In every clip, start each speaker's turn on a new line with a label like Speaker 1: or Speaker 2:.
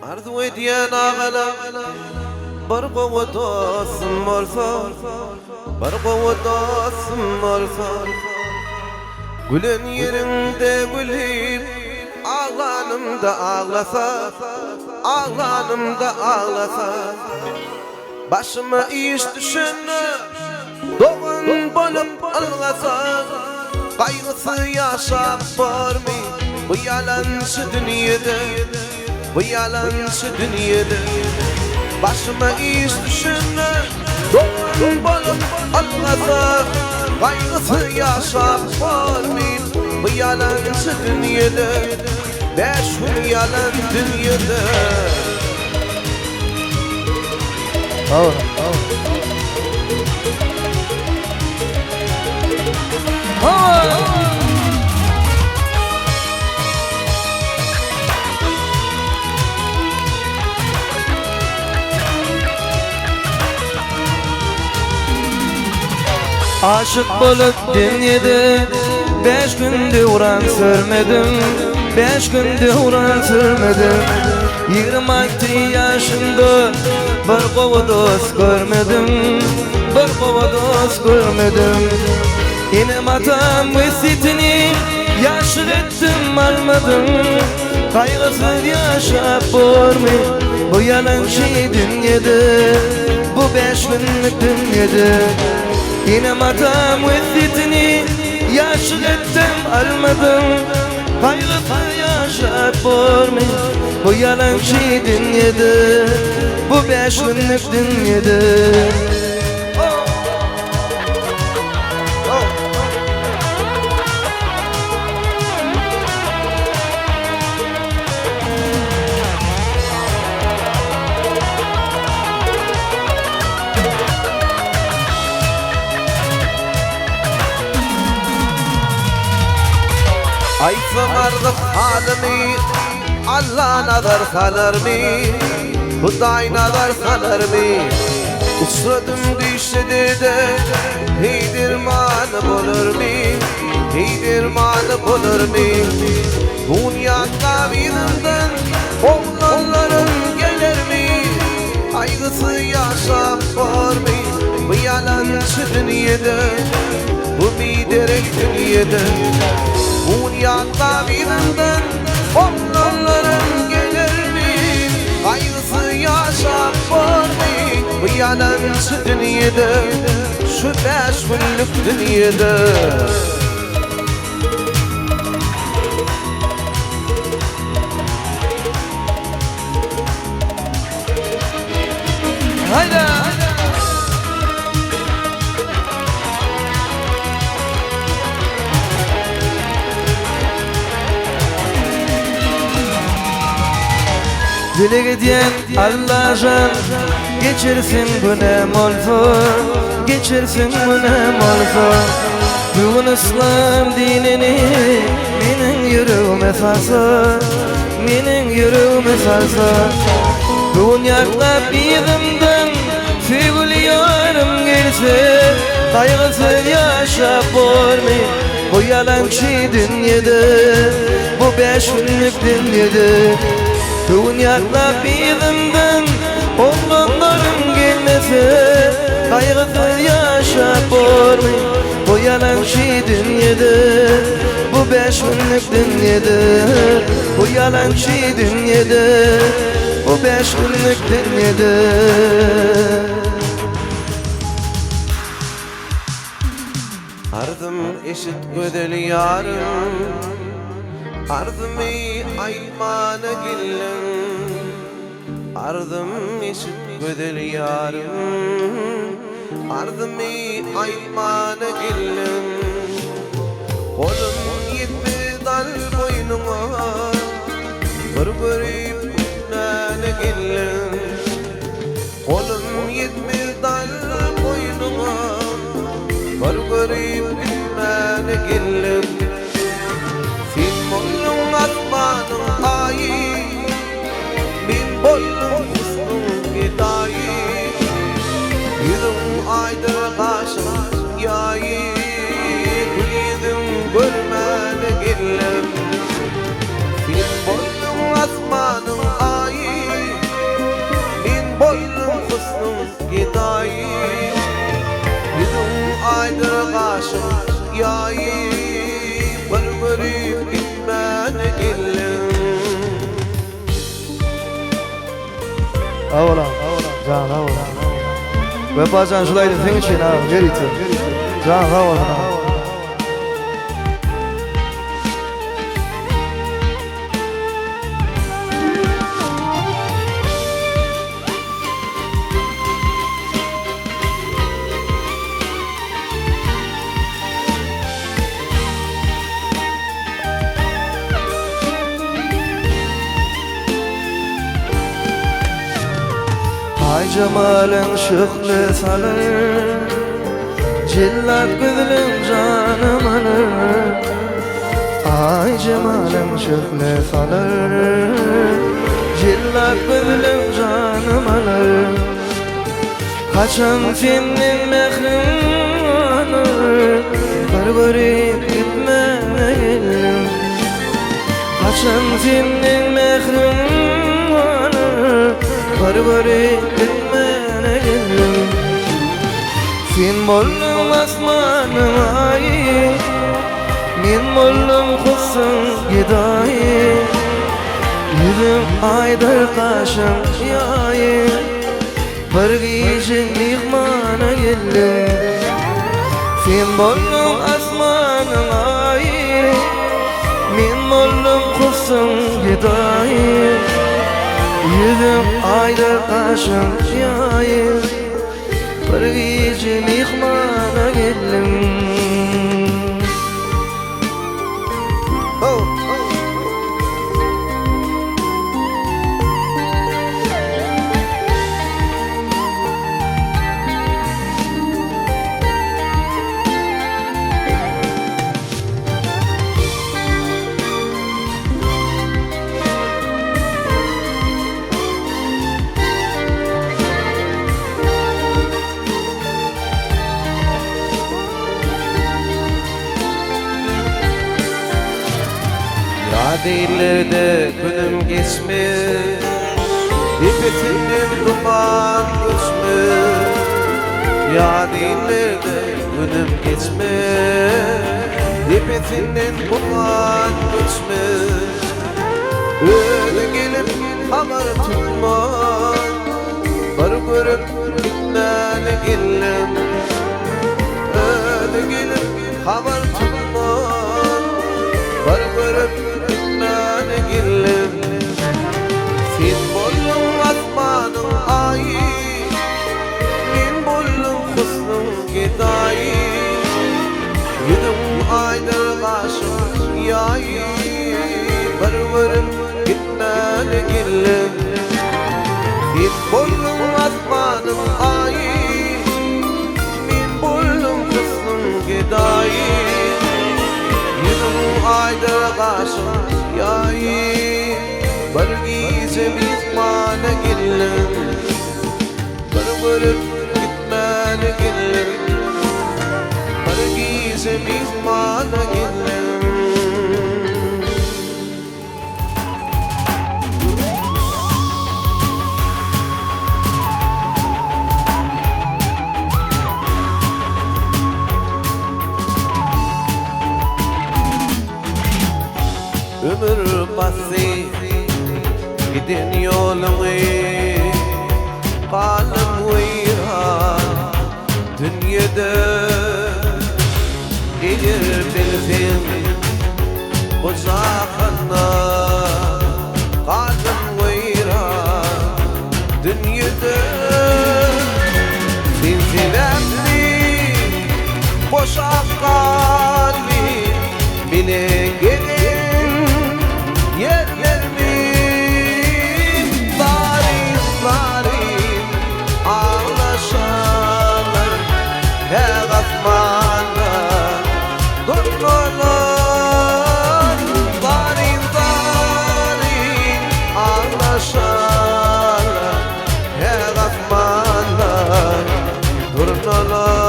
Speaker 1: Arzu ediyen ağalar bir kuvvet olsun olsa, bir kuvvet olsun olsa, gülen yerinde gülüp ağlanımda ağlasa, ağlanımda ağlasa, başıma iş düşeni doğan bolup algasa, kaygısı yaşap var mı bu yalancı dünyada, bu yalancı dünyada? Başıma iş düşeni doğan bolup algasa, kaygısı yaşap var mı bu yalancı dünyada? Beş gün yalan dünyada.
Speaker 2: Aşık bolup dünyada 5 günde uğran sürmedim, 5 günde uğran sürmedim. 26 yaşımda bir kova dost görmedim, bir kova dost görmedim. Yine atam vesitini yaşır ettim almadım, kaygısız yaşap bormi bu yalan şey dünyada, bu 5 günlük dünyada. Yine atam vesitini yaşır ettim almadım, kaygısız yaşap bormi bu yalan şey dünyada, bu 5 günlük dünyada.
Speaker 1: Aytsam artık halimi Allah nazar salar mı? Huday nazar salar mı? Usradım düşede de heydirmanı bulur mu? Heydirmanı bulur mu? Dünyada bizimden oğlanların gelir mi? Kaygısı yaşap var mı? Bu yalancı dünyada, bu biderek dünyada. Dünyada bizimden oğlanların gelir mi? Kaygısı yaşap var mı? Bu yalancı dünyada, şu 5 günlük dünyada.
Speaker 2: Hayda! Dile gidiyen Allah'ın geçirsin günem olsun, geçirsin günem olsun. Bugün İslam dinini menin yüreğime sarsın, menin yüreğime sarsın. Dünyada bizimden sevgili yarım gelse, kaygısız yaşap var mı bu yalancı dünyada, bu 5 günlük dünyada? Dünyada bizimden oğlanların gelmese, kaygısız yaşap var mı bu yalancı dünyada, bu 5 günlük dünyada, bu yalancı dünyada, bu 5 günlük dünyada.
Speaker 1: Ardım eşit gödeli yarım, ardımı aymana gillem. Ardım eşit gödeli yarım, ardımı aymana gillem. Kolum yetmez dal boynuma, bir görüp nane gillem. Kolum yetmez dal boynuma, bir görüp nane gillem. Sen bollum asmanım ayı, ben bollum husnum gidayı. Yüzüm aydır kaşım yayı, gül yüzüm görmene gillem. Sen bollum asmanım ayı,
Speaker 2: Ağola. Can ağola. Ve bazen şulaydı senin için ha. Gerisi. Can ağola. Ay cemalin şıklı salır, cillat gözlüm canım alır. Ay cemalin şıklı salır, cillat gözlüm canım alır. Kaçan senin mehrin alır, bir görüp gitmene gelim. Kaçan senin mehrin alır, bir görüp gitmene gelim. Sen bollum asmanım ayı, men bollum kuzsun gidayı. Yüzüm aydır kaşım yayı, bir gece mihmana gelim. Sen bollum asmanım ayı, men bollum kuzsun gidayı. Yüzüm aydır kaşım yayı, bir gece mihmana gelim.
Speaker 1: Vadilerde günüm geçmiş, İpetinden duman göçmüş. Vadilerde günüm geçmiş, İpetinden duman göçmüş. Öyle gelip hamar tutmaz, bir görüp gitmene gelim. Öyle gelip hamar tutmaz, bir görüp gitmene gelim. Sen bollum asmanım ayı, men bollum husnum gidayı. Yüzüm aydır kaşım yayı, bir görüp gitmene gelim. Sen bollum asmanım ayı, men bollum husnum gidayı. Yüzüm aydır kaşım yayı, bir gece mihmana gelim. Bir görüp gitmene gelim, bir gece mihmana gelim. Ömür basi giden yolumu, kalım uyhan dünyada. Eğer bilsem bu zakana, kalım uyhan dünyada. Sen sevenli boşak kalbi bile gelin yerlerimi. Varin varin ağlaşanlar, her asmanda durmalar. Varin varin ağlaşanlar, her asmanda durmalar.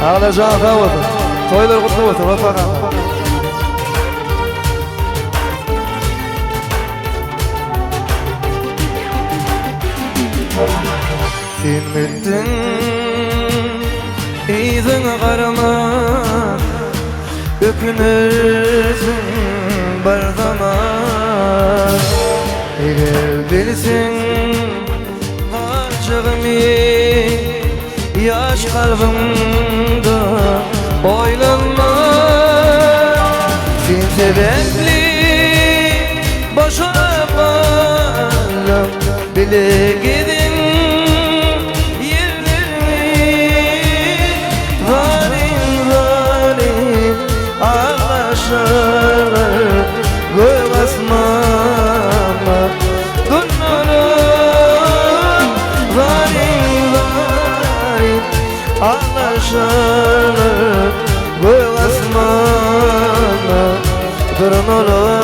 Speaker 2: Ağla can kavata, toylar kutlu olsun vafaka. Sen bittin İzin karama ökünürsün bir zaman. Eğer bilsin acığımı yaş kalbimde oylanma. Sen sebepli boşa bağlam bile gidin yerlerimi. Zalim zalim ağlaşırlar göğ asmama durnalar. Zalim zalim ağlaşırlar göğ asmama durnalar.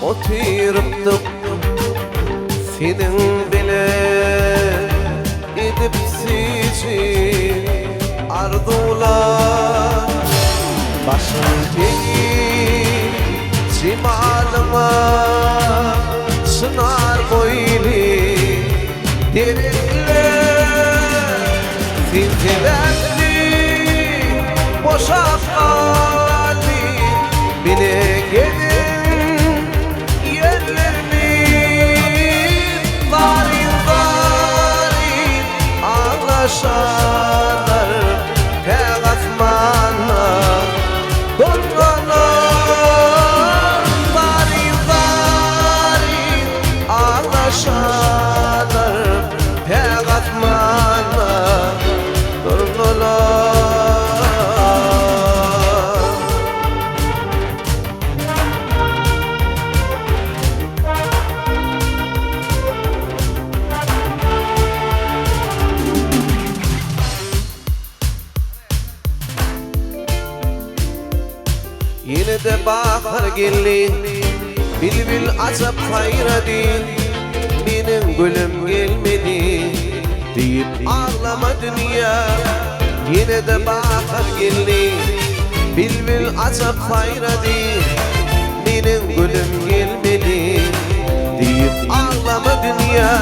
Speaker 1: Oturuptum senin bile edip sicil arzular. Başım değil cimalıma sınar boyli derinler. Sen sebepli boşa kalbi bile gidin ağlaşanlar pek atmanla dongalar. Zalim zalim ağlaşanlar pek atmanla dongalar. Yine de bahar geldi, bilbil açıp hayradı. Benim gülüm gelmedi deyip ağlama dünya. Yine de bahar geldi, bilbil açıp hayradı. Benim gülüm gelmedi deyip ağlama dünya.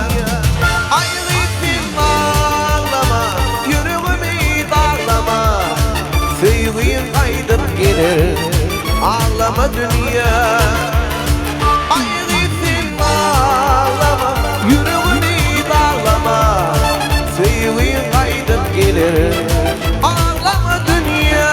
Speaker 1: Ayrıtım ağlama, yüreğimi darlama. Sevgin kaydıp gelir ağlama dünya. Ayrıtım ağlama, yüreğimi darlama. Sevgin kaydıp gelir ağlama dünya.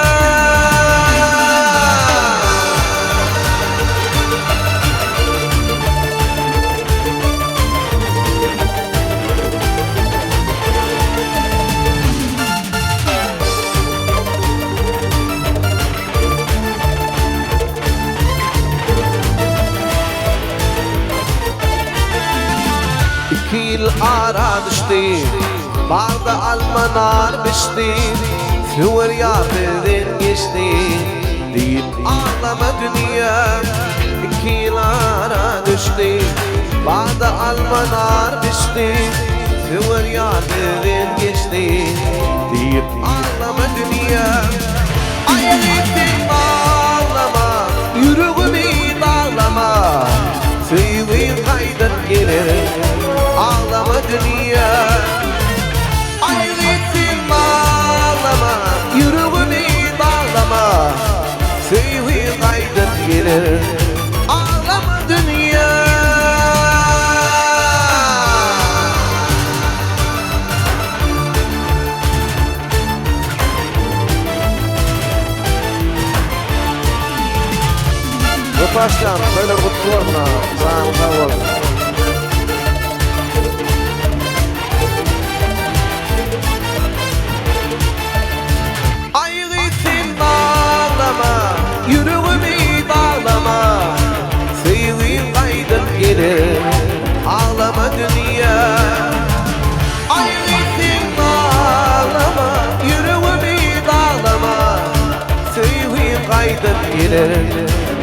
Speaker 1: İki yıl ara düştü, barda almanar biçti. Süver yarden geçti deyip ağlama dünya. İki yıl ara düştü, barda almanar biçti. Süver yarden geçti deyip ağlama dünya. Ayrıtım ağlama, yüreğimi darlama. Sevgin kaydıp gelir ağlama dünya. Ayrıtım ağlama, yüreğimi darlama. Sevgin kaydıp gelir ağlama dünya.
Speaker 2: Başkan, böyle kutlu var buna.
Speaker 1: gelir